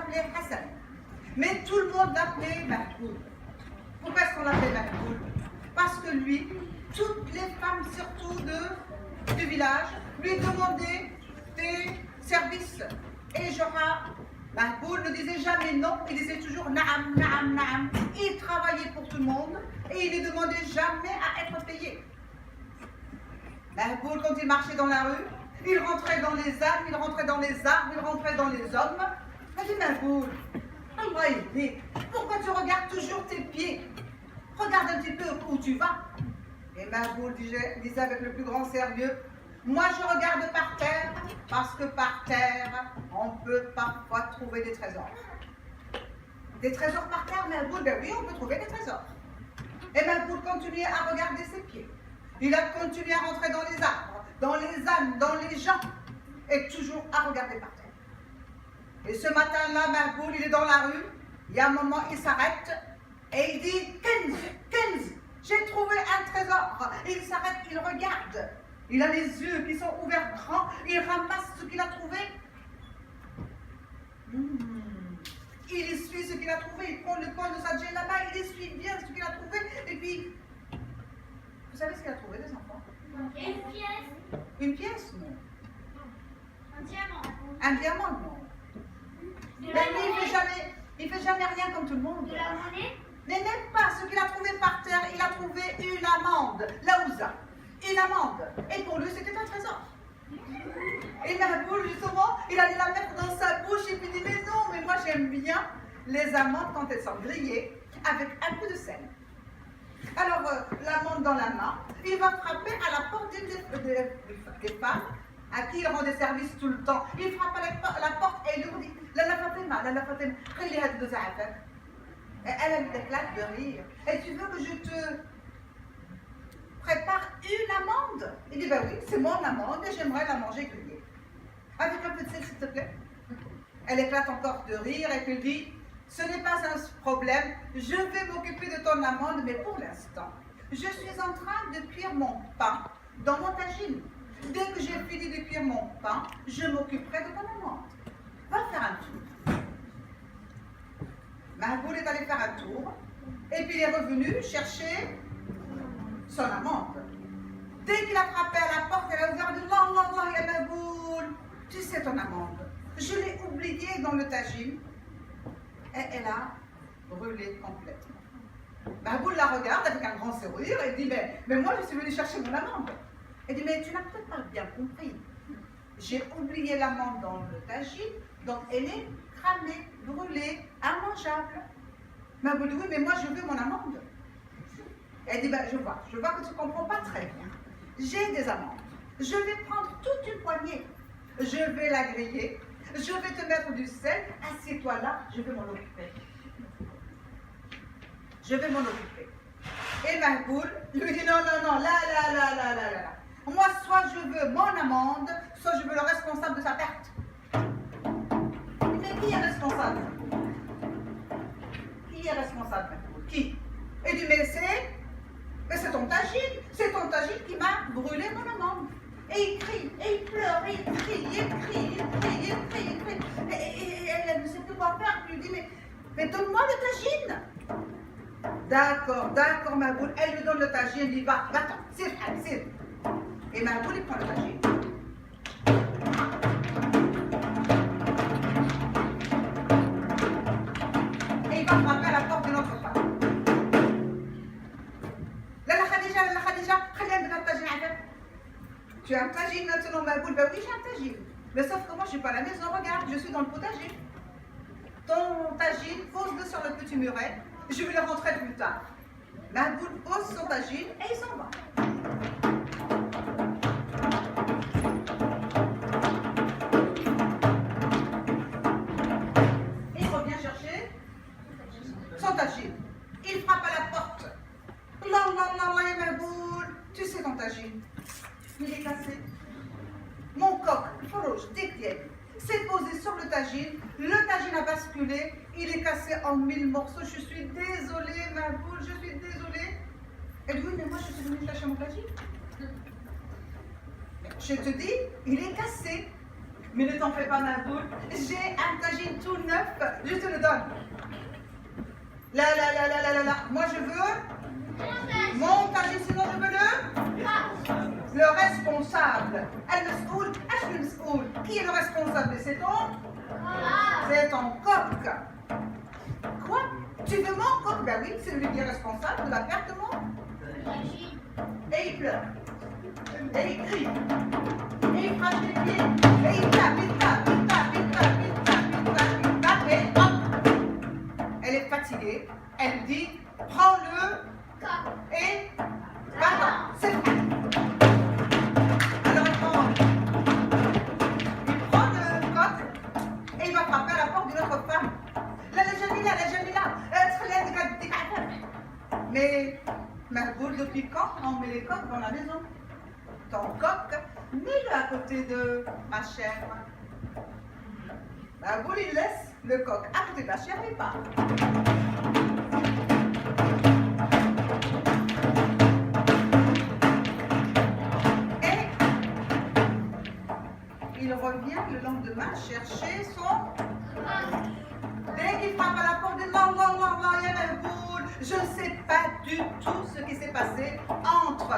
s'appelait Hassan. Mais tout le monde l'appelait Mahboul. Pourquoi est-ce qu'on l'appelait Mahboul? Parce que lui, toutes les femmes, surtout du village, lui demandaient des services. Et Mahboul ne disait jamais non, il disait toujours naam, naam, naam. Il travaillait pour tout le monde et il ne demandait jamais à être payé. Mahboul, quand il marchait dans la rue, il rentrait dans les âmes, il rentrait dans les arbres, il rentrait dans les hommes. Il m'a dit, Mahboul, Allah aidé, pourquoi tu regardes toujours tes pieds? Regarde un petit peu où tu vas. Et Mahboul disait avec le plus grand sérieux, moi je regarde par terre, parce que par terre, on peut parfois trouver des trésors. Des trésors par terre, Mahboul, ben oui, on peut trouver des trésors. Et Mahboul continuait à regarder ses pieds. Il a continué à rentrer dans les arbres, dans les âmes, dans les gens, et toujours à regarder par terre. Et ce matin-là, Mahboul, il est dans la rue, il y a un moment, il s'arrête, et il dit, Kenz, j'ai trouvé un trésor. Et il s'arrête, il regarde. Il a les yeux qui sont ouverts grands, il ramasse ce qu'il a trouvé. Il essuie ce qu'il a trouvé, il prend le coin de sa djellaba, il essuie bien ce qu'il a trouvé, et puis, vous savez ce qu'il a trouvé, les enfants? Une pièce. Une pièce, non. Un diamant. Un diamant, non. Mais lui, il fait jamais rien comme tout le monde. De la monnaie. Mais même pas ce qu'il a trouvé par terre, il a trouvé une amande, Laouza, une amande. Et pour lui, c'était un trésor. Et Mahboul, justement, il allait la mettre dans sa bouche et puis il dit, mais non, mais moi j'aime bien les amandes quand elles sont grillées avec un peu de sel. Alors, l'amande dans la main, il va frapper à la porte d'une des femmes à qui il rend des services tout le temps. Il frappe à la porte et il lui dit, Lala Fatima, khili had de za'afak. Et elle éclate de rire. Et tu veux que je te prépare une amande? Il dit, ben oui, c'est mon amande et j'aimerais la manger grillée. Avec un peu de sel, s'il te plaît. Elle éclate encore de rire et puis dit, ce n'est pas un problème, je vais m'occuper de ton amande, mais pour l'instant, je suis en train de cuire mon pain dans mon tagine. Dès que j'ai fini de cuire mon pain, je m'occuperai de ton amande. Va faire un tour. Mahboul est allé faire un tour, et puis il est revenu chercher son amande. Dès qu'il a frappé à la porte, elle a ouvert, elle a dit, Allah, ya Mahboul, tu sais ton amande, je l'ai oubliée dans le tagine. Et elle a brûlé complètement. Mahboul la regarde avec un grand sourire et dit, mais moi je suis venue chercher mon amande. Elle dit, mais tu n'as peut-être pas bien compris. J'ai oublié l'amande dans le tagine, donc elle est cramée, brûlée, immangeable. Mahboul dit, oui, mais moi je veux mon amande. Elle dit, je vois que tu ne comprends pas très bien. J'ai des amandes. Je vais prendre toute une poignée. Je vais la griller. Je vais te mettre du sel. Assieds-toi là, je vais m'en occuper. Je vais m'en occuper. Et Mahboul lui dit, non, là. Moi, soit je veux mon amande, soit je veux le responsable de sa perte. Mais qui est responsable? Qui est responsable, Mahboul? Qui? Il dit, mais c'est ton tagine. C'est ton tagine qui m'a brûlé mon amande. Et il crie, et il pleure, et il crie. Et elle ne sait plus quoi faire. Il lui dit, mais donne-moi le tagine. D'accord, Mahboul. Elle lui donne le tagine, elle dit, va-t'en, c'est. Et Mahboul, il prend le tagine. Et il va frapper à la porte de notre femme. Lala Khadija, tu as un tagine maintenant, Mahboul? Ben oui, j'ai un tagine. Mais sauf que moi, je ne suis pas à la maison, regarde, je suis dans le potager. Ton tagine, pose-le sur le petit muret, je vais le rentrer plus tard. Mahboul pose son tagine et il s'en va. Il revient chercher son tagine. Il frappe à la porte. Non, Mahboul, tu sais ton tagine. Il est cassé. Mon coq, Foroche, Dekdiek, s'est posé sur le tagine a basculé, il est cassé en 1000 morceaux. Je suis désolée, Mahboul, je suis désolée. Elle dit, oui, mais moi je suis venue chercher mon tagine. Je te dis, il est cassé. Mais ne t'en fais pas, Mahboul, j'ai un tagine tout tout neuf, je te le donne. Là. Moi, je veux montage, sinon je veux le responsable. Qui est le responsable? C'est ton coq. Quoi? Tu veux mon coq? Ben oui, c'est lui qui est responsable de la perte de mon. Et il pleure. Et il crie. Et il frappe les pieds. Et il tape. Et hop! Elle est fatiguée. Elle dit, prends-le et va-t'en. C'est tout. Alors il prend le coq et il va frapper à la porte d'une autre femme. La Jamila. Mais Mahboul, depuis quand on met les coqs dans la maison? Ton coq, mets-le à côté de ma chèvre. Mahboul, il laisse le coq à côté de la chèvre et part. Et il revient le lendemain chercher son... Dès qu'il frappe à la porte, il dit non, il y a un boule. Je ne sais pas du tout ce qui s'est passé entre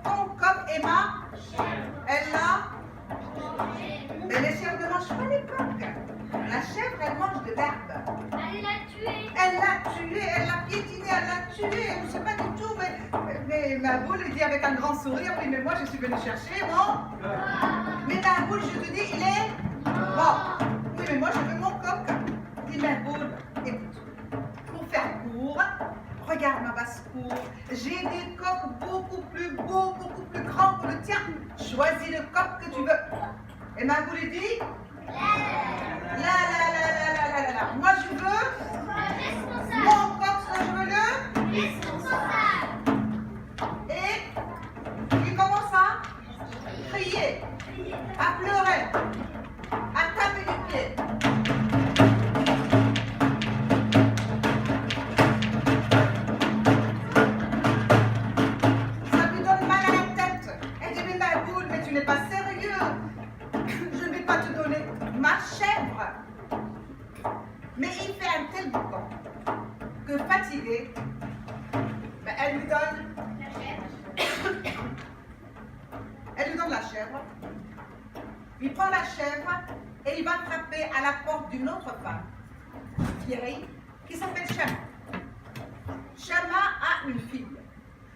ton coq et ma chèvre. Mais les chèvres ne mangent pas les coqs. La chèvre, elle mange de l'herbe. Elle l'a tué. Elle l'a piétiné, elle l'a tué. Je ne sais pas du tout, mais ma boule, il dit avec un grand sourire, oui, mais moi, je suis venue chercher mon... Mais ma boule, je te dis, il est mort. Oui, mais moi, je veux mon coq. Dit ma boule, écoute, pour faire court, regarde ma basse-cour, j'ai des coqs beaucoup plus beaux, beaucoup plus grands que le tien. Choisis le coq que tu veux. Et ma boule dit, moi je veux mon coq, ça je veux le Responsable. Et il commence à crier, à pleurer, à taper du pied. Ça lui donne mal à la tête. Elle dit, mais ma boule, mais tu n'es pas sérieux. Je ne vais pas te donner ma chèvre. Mais il fait un tel boucan que fatiguée, ben, elle lui donne la chèvre. Il prend la chèvre et il va frapper à la porte d'une autre femme, vieille, qui s'appelle Chama. Chama a une fille.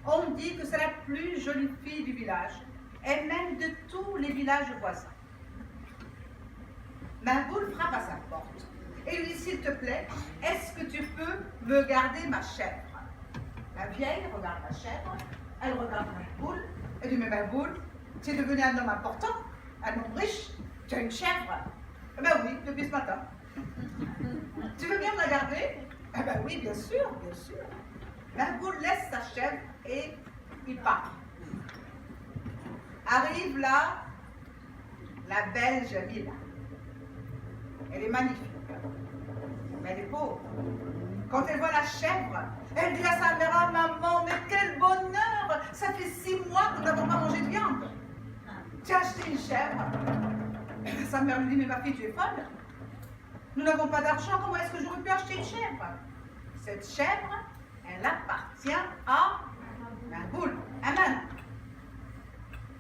On dit que c'est la plus jolie fille du village, et même de tous les villages voisins. Mahboul frappe à sa porte et lui dit, s'il te plaît, est-ce que tu peux me garder ma chèvre? La vieille regarde la chèvre, elle regarde Mahboul, elle dit, mais Mahboul, tu es devenu un homme important, un homme riche, tu as une chèvre. Eh ben oui, depuis ce matin. Tu veux bien me la garder? Eh ben oui, bien sûr, bien sûr. Mahboul laisse sa chèvre et il part. Arrive là, la belle Jamila. Elle est magnifique, mais elle est pauvre. Quand elle voit la chèvre, elle dit à sa mère, ah maman, mais quel bonheur! Ça fait 6 mois que nous n'avons pas mangé de viande. Tu as acheté une chèvre. Sa mère lui dit, mais ma fille, tu es folle. Nous n'avons pas d'argent, comment est-ce que j'aurais pu acheter une chèvre? Cette chèvre, elle appartient à Mahboul, Aman.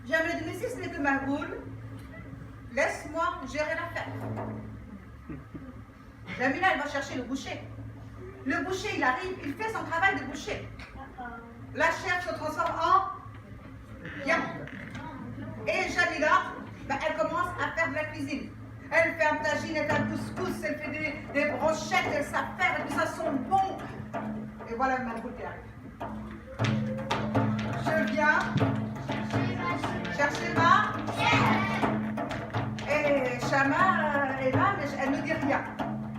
Jamila dit, mais si ce n'est que Mahboul, laisse-moi gérer l'affaire. Jamila, elle va chercher le boucher. Le boucher, il arrive, il fait son travail de boucher. La chèvre se transforme en viande. Et Jamila, ben, elle commence à faire de la cuisine. Elle fait un tagine, elle fait un couscous, elle fait des brochettes, elle s'affaire, et puis ça sent bon. Et voilà Mahboul qui arrive. Je viens chercher ma et Chama est là, mais elle ne dit rien.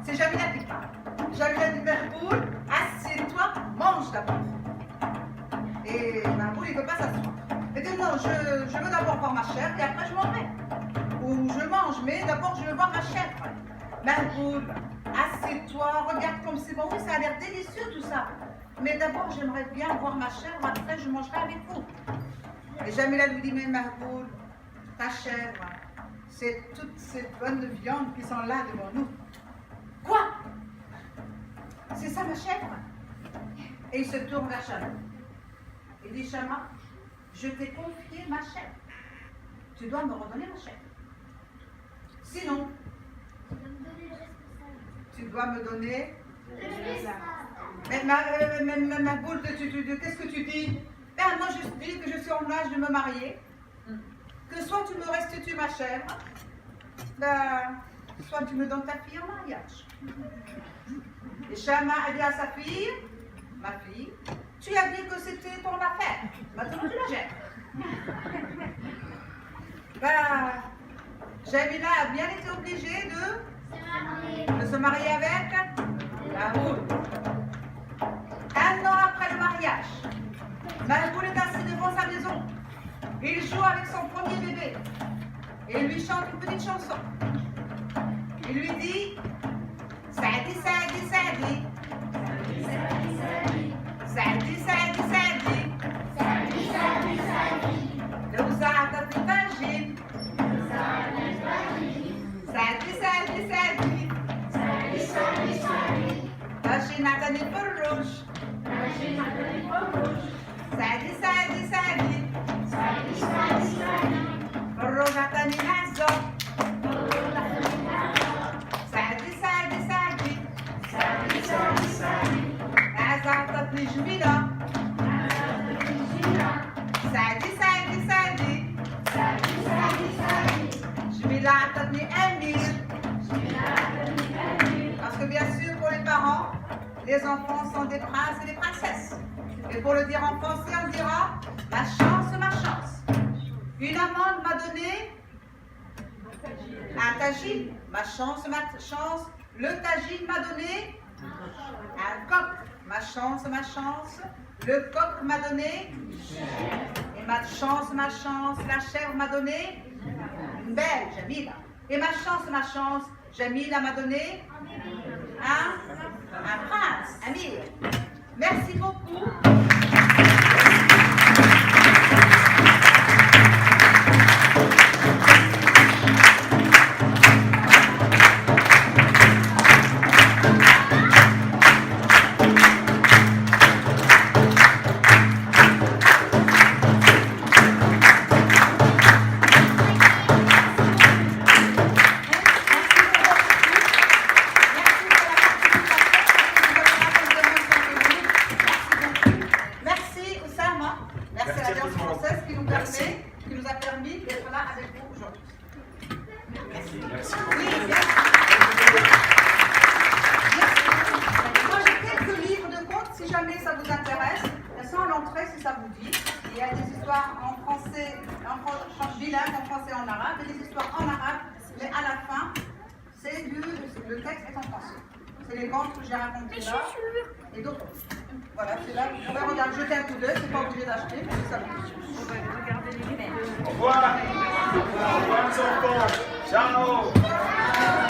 C'est Jamila qui parle. Jamila dit, Mahboul, assieds-toi, mange d'abord. Et Mahboul, il ne veut pas s'asseoir. Il dit, non, je veux d'abord voir ma chèvre et après je m'en vais. Ou je mange, mais d'abord je veux voir ma chèvre. Mahboul, assieds-toi, regarde comme c'est bon. Oui, ça a l'air délicieux tout ça. Mais d'abord, j'aimerais bien voir ma chèvre, après je mangerai avec vous. Et Jamila lui dit, mais Mahboul, ta chèvre, c'est toutes ces bonnes viandes qui sont là devant nous. ça ma chèvre? Et il se tourne vers Chama. Il dit, Chama, je t'ai confié ma chèvre. Tu dois me redonner ma chèvre. Sinon, tu dois me donner... Mais ma boule, qu'est-ce que tu dis? Ben, moi, je dis que je suis en âge de me marier. Que soit tu me restitues ma chèvre, ben, soit tu me donnes ta fille en mariage. Et Chama a dit à sa fille, ma fille, tu as dit que c'était ton affaire. Maintenant, tu la gères. Ben, Jamila a bien été obligée de se marier avec Mahmoud. Un an après le mariage, Mahmoud est assis devant sa maison. Il joue avec son premier bébé et il lui chante une petite chanson. Il lui dit Saadi, Saadi, Saadi. Saadi, Saadi, Saadi. لو زعتت الفرجين سعدي سعدي سعدي فاشين عطاني الفروج سعدي سعدي سعدي فروج عطاني العزة سعدي سعدي سعدي عزة عطتني جميلة سعدي سعدي سعدي جميلة عطتني أمير. Parce que bien sûr, pour les parents, les enfants sont des princes et des princesses. Et pour le dire en français, on dira ma chance, ma chance. Une amande m'a donné un tagine. Ma chance, ma chance. Le tagine m'a donné un coq. Ma chance, ma chance. Le coq m'a donné. Et ma chance, la chèvre m'a donné une belle, Jamila. Et ma chance, Jamila m'a donné un prince, Amir. Merci beaucoup. Qui nous a permis d'être là avec vous aujourd'hui. Merci. Merci. Oui, merci. Moi, j'ai quelques livres de contes, si jamais ça vous intéresse. Elles sont à l'entrée, si ça vous dit. Il y a des histoires en français, bilingue, en français et en arabe, et des histoires en arabe, mais à la fin, le texte est en français. C'est les contes que j'ai racontés là, et d'autres. Voilà, c'est là. Vous pouvez regarder, jeter un coup d'œil, c'est pas obligé d'acheter, mais ça vous pouvez regarder les livres. Au revoir. Au revoir, les enfants. Ciao.